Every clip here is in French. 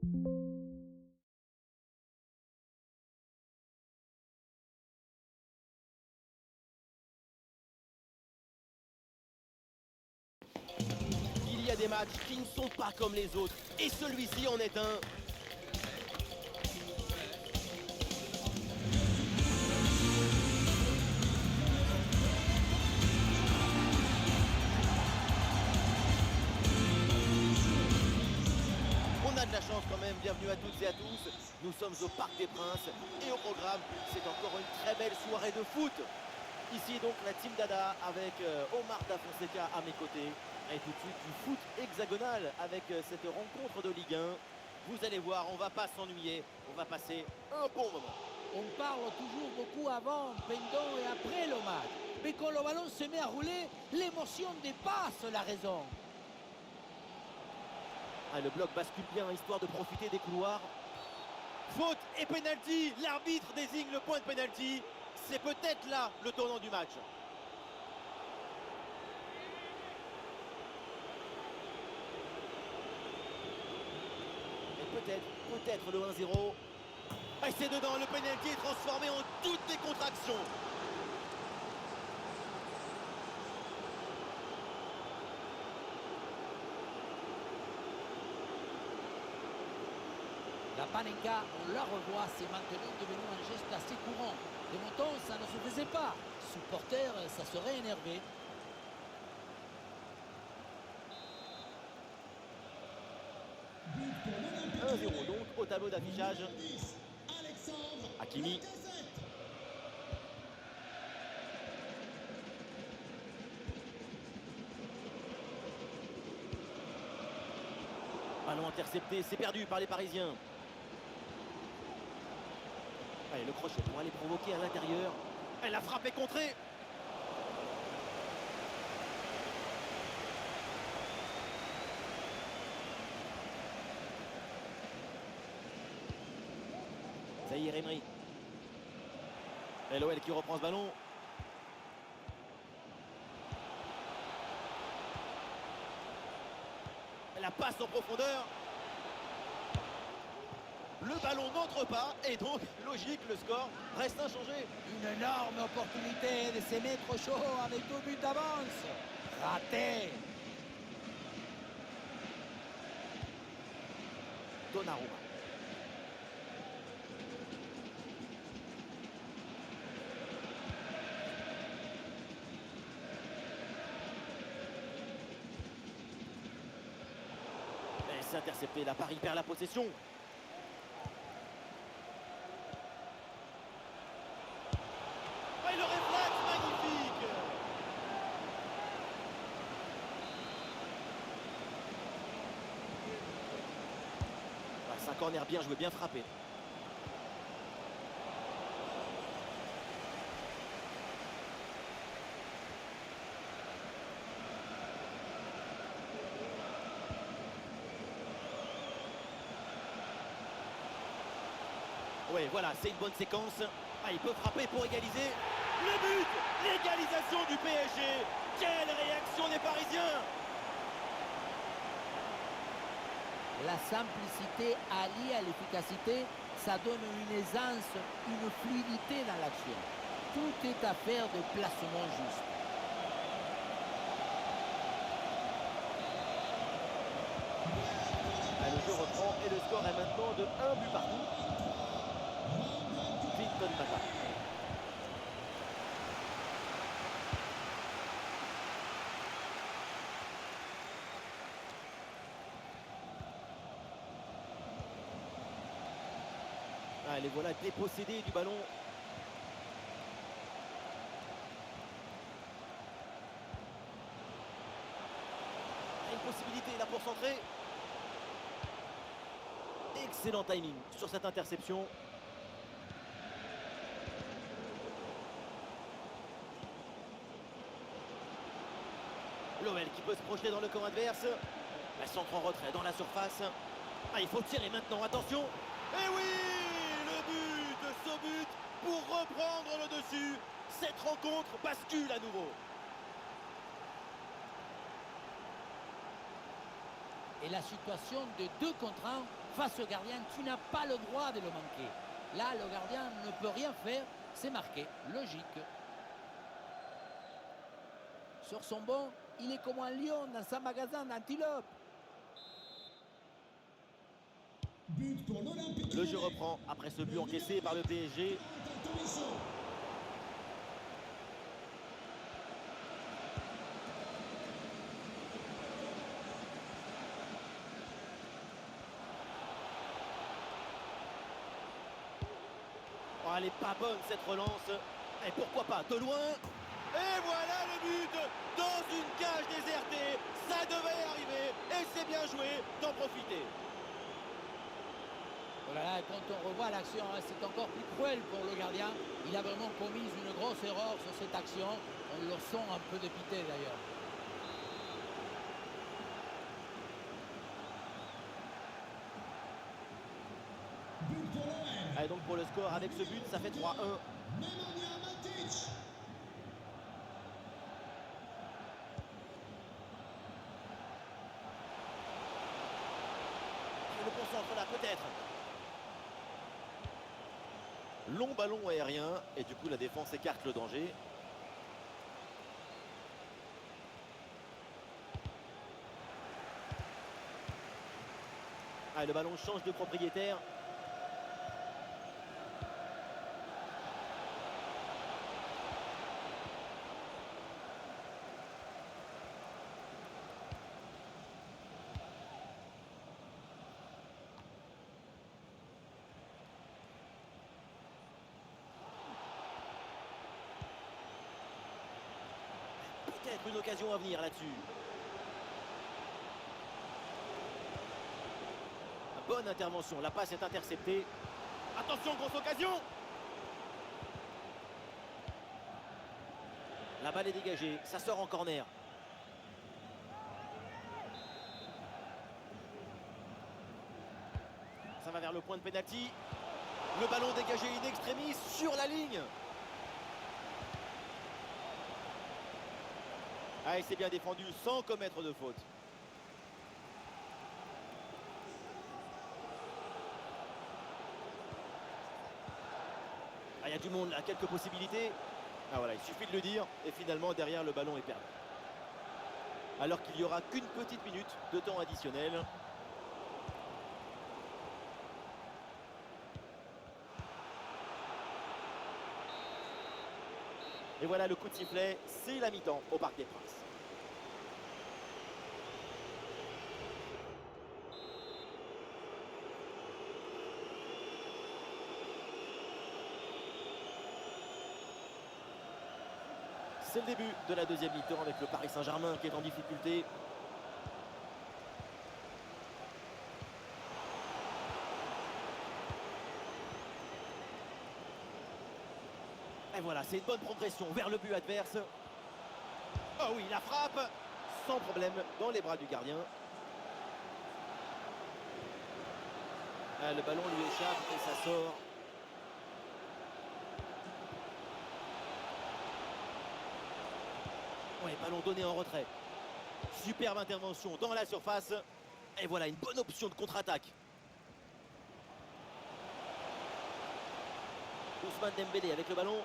Il y a des matchs qui ne sont pas comme les autres, et celui-ci en est un. On a de la chance quand même, bienvenue à toutes et à tous. Nous sommes au Parc des Princes et au programme, c'est encore une très belle soirée de foot. Ici donc la team Dada avec Omar Da Fonseca à mes côtés. Et tout de suite du foot hexagonal avec cette rencontre de Ligue 1. Vous allez voir, on va pas s'ennuyer, on va passer un bon moment. On parle toujours beaucoup avant, pendant et après le match. Mais quand le ballon se met à rouler, l'émotion dépasse la raison. Ah, le bloc bascule bien, histoire de profiter des couloirs. Faute et pénalty, l'arbitre désigne le point de pénalty. C'est peut-être là le tournant du match. Et peut-être le 1-0. Et c'est dedans, le pénalty est transformé en toute décontraction. La panenka, on la revoit, c'est maintenant devenu un geste assez courant. De mon temps, ça ne se faisait pas. Supporter, ça serait énervé. « 1-0 donc au tableau d'affichage. Hakimi. Ballon intercepté, c'est perdu par les Parisiens. Allez, le crochet pour aller provoquer à l'intérieur. Elle a frappé contrée. Zahir Emery. Et l'OL qui reprend ce ballon. La passe en profondeur. Le ballon n'entre pas et donc, logique, le score reste inchangé. Une énorme opportunité de se mettre chaud avec 2 buts d'avance. Raté. Donnarumma. Et c'est intercepté, la Paris perd la possession. Et le réflexe magnifique. Ah, c'est un corner bien joué, bien frappé. Oui, voilà, c'est une bonne séquence. Ah, il peut frapper pour égaliser. Le but, l'égalisation du PSG. Quelle réaction des Parisiens! La simplicité alliée à l'efficacité, ça donne une aisance, une fluidité dans l'action. Tout est affaire de placement juste. Ah, le jeu reprend et le score est maintenant de 1 but partout. Clinton Mata. Ah, les voilà dépossédés du ballon. Une possibilité là pour centrer. Excellent timing sur cette interception. L'OL qui peut se projeter dans le camp adverse. Elle centre en retrait dans la surface. Ah, il faut tirer maintenant, attention. Et oui, le but, ce but pour reprendre le dessus. Cette rencontre bascule à nouveau. Et la situation de 2 contre 1 face au gardien, tu n'as pas le droit de le manquer. Là, le gardien ne peut rien faire, c'est marqué, logique. Sur son banc, il est comme un lion dans sa magasin d'antilope. But pour l'Olympique. Le jeu reprend après ce but encaissé par le PSG. Oh, elle n'est pas bonne cette relance. Et pourquoi pas de loin. Et voilà le but dans une cage désertée. Ça devait arriver et c'est bien joué d'en profiter. Oh là là, quand on revoit l'action, hein, c'est encore plus cruel pour le gardien. Il a vraiment commis une grosse erreur sur cette action. On le sent un peu dépité d'ailleurs. But pour l'OM. Et donc pour le score avec ce but, ça fait 3-1. Nemanja Matic. Le concentre là peut-être. Long ballon aérien et du coup la défense écarte le danger. Ah, le ballon change de propriétaire. Peut-être une occasion à venir là-dessus. Bonne intervention, la passe est interceptée. Attention, grosse occasion. La balle est dégagée, ça sort en corner. Ça va vers le point de pénalty. Le ballon dégagé in extremis sur la ligne. Ah, il s'est bien défendu sans commettre de faute. Ah, il y a du monde là, quelques possibilités. Ah voilà, il suffit de le dire. Et finalement, derrière, le ballon est perdu. Alors qu'il n'y aura qu'une petite minute de temps additionnel. Et voilà le coup de sifflet, c'est la mi-temps au Parc des Princes. C'est le début de la deuxième mi-temps avec le Paris Saint-Germain qui est en difficulté. Et voilà, c'est une bonne progression vers le but adverse. Oh oui, la frappe, sans problème, dans les bras du gardien. Ah, le ballon lui échappe et ça sort. Ouais, ballon donné en retrait. Superbe intervention dans la surface. Et voilà, une bonne option de contre-attaque. Ousmane Dembélé avec le ballon.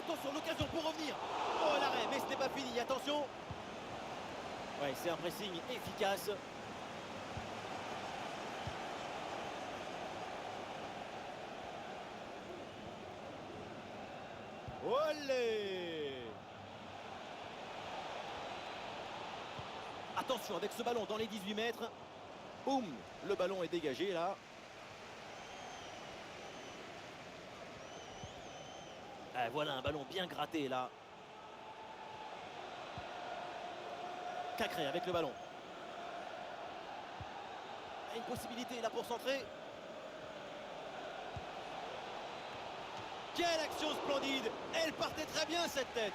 Attention, l'occasion pour revenir. Oh, l'arrêt, mais ce n'est pas fini, attention. Ouais, c'est un pressing efficace. Olé! Attention avec ce ballon dans les 18 mètres. Boum, le ballon est dégagé là. Ah, voilà un ballon bien gratté là. Cacré avec le ballon. Une possibilité là pour centrer. Quelle action splendide! Elle partait très bien cette tête.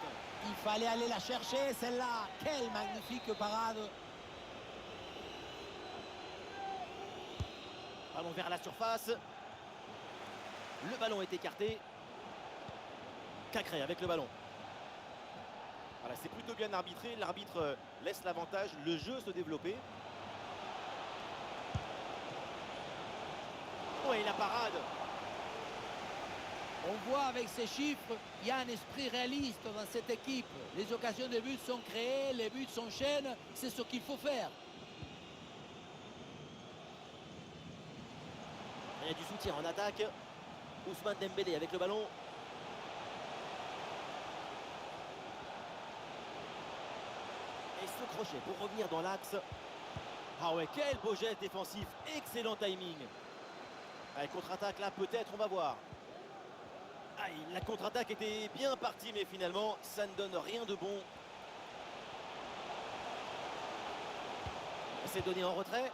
Il fallait aller la chercher celle-là. Quelle magnifique parade. Ballon vers la surface. Le ballon est écarté. Cacré avec le ballon. Voilà, c'est plutôt bien arbitré. L'arbitre laisse l'avantage, le jeu se développer. parade. On voit avec ces chiffres, il y a un esprit réaliste dans cette équipe. Les occasions de but sont créées, les buts s'enchaînent, c'est ce qu'il faut faire. Il y a du soutien en attaque. Ousmane Dembélé avec le ballon. Et ce crochet pour revenir dans l'axe. Ah ouais, quel beau geste défensif. Excellent timing. Allez, contre-attaque là, peut-être, on va voir. Aïe, la contre-attaque était bien partie, mais finalement, ça ne donne rien de bon. C'est donné en retrait.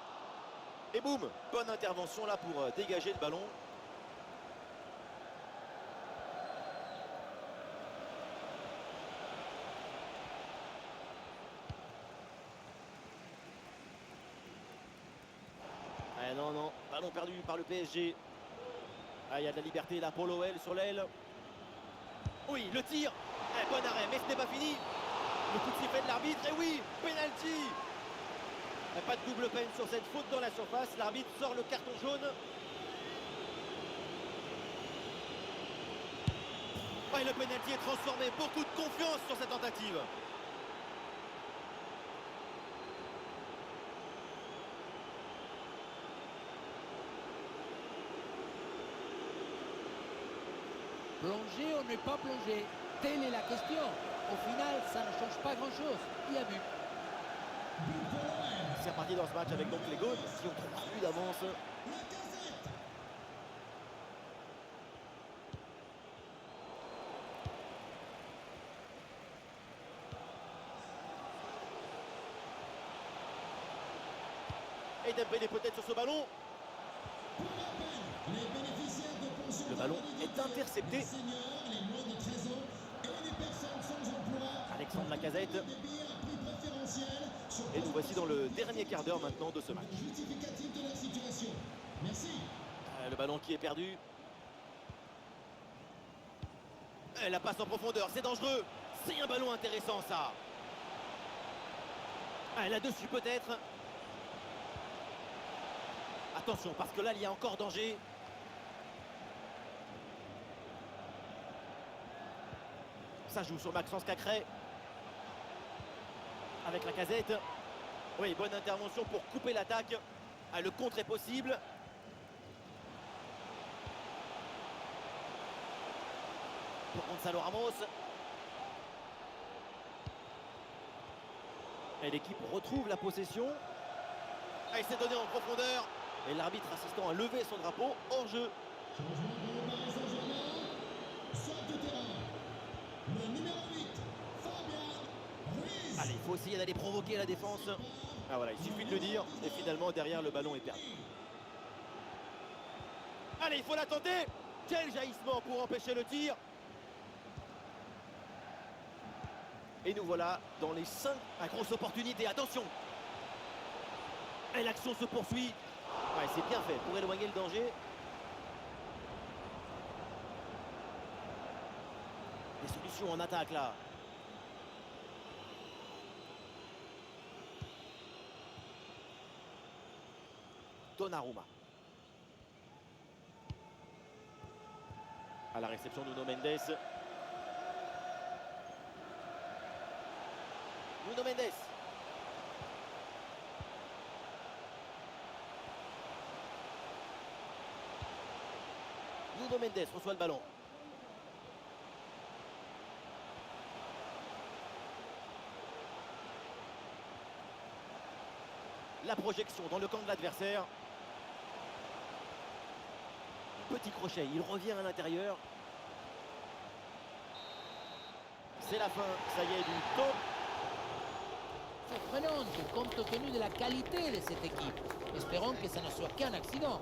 Et boum, bonne intervention là pour dégager le ballon. Ah non, non, ballon perdu par le PSG. Ah, il y a de la liberté là pour l'OL sur l'aile. Oui, le tir. Bon arrêt, mais ce n'est pas fini. Le coup de sifflet de l'arbitre, et oui, penalty. Pas de double peine sur cette faute dans la surface. L'arbitre sort le carton jaune. Et le penalty est transformé. Beaucoup de confiance sur cette tentative. Plonger ou ne pas plonger, telle est la question. Au final, ça ne change pas grand-chose. Il y a but. But pour l'OM. C'est reparti dans ce match avec donc les Gaunes qui ont 3 buts d'avance. Lacazette. Et Dembélé peut-être sur ce ballon. Pour rappel, les bénéficiaires de pension Le ballon d'invalidité, est intercepté. les seniors, les moins de 13 ans et les personnes sans emploi. Alexandre Lacazette. Des billets à prix préférentiel sur Et nous voici dans le dernier quart d'heure maintenant de ce match. justificatif de leur situation. Merci. Le ballon qui est perdu. Et la passe en profondeur, c'est dangereux. C'est un ballon intéressant ça. Là-dessus peut-être. Attention parce que là il y a encore danger. Ça joue sur Maxence Cacré. Avec la casette. Oui, bonne intervention pour couper l'attaque. Le contre est possible. Pour Gonzalo Ramos. Et l'équipe retrouve la possession. Il s'est donné en profondeur. Et l'arbitre assistant a levé son drapeau hors jeu. Changement pour le Paris Saint-Germain. Sort du terrain. Le numéro 8, Fabien Ruiz. Allez, il faut essayer d'aller provoquer la défense. Ah voilà, il suffit de le dire. Et finalement, derrière, le ballon est perdu. Allez, il faut la tenter. Quel jaillissement pour empêcher le tir. Et nous voilà dans les 5. Grosse opportunité, attention. Et l'action se poursuit. Ouais, c'est bien fait pour éloigner le danger. Des solutions en attaque là. Donnarumma. À la réception, Nuno Mendes. Nuno Mendes. Nuno Mendes reçoit le ballon. La projection dans le camp de l'adversaire. Petit crochet, il revient à l'intérieur. C'est la fin, ça y est, du top. Surprenante compte tenu de la qualité de cette équipe. Espérons que ça ne soit qu'un accident.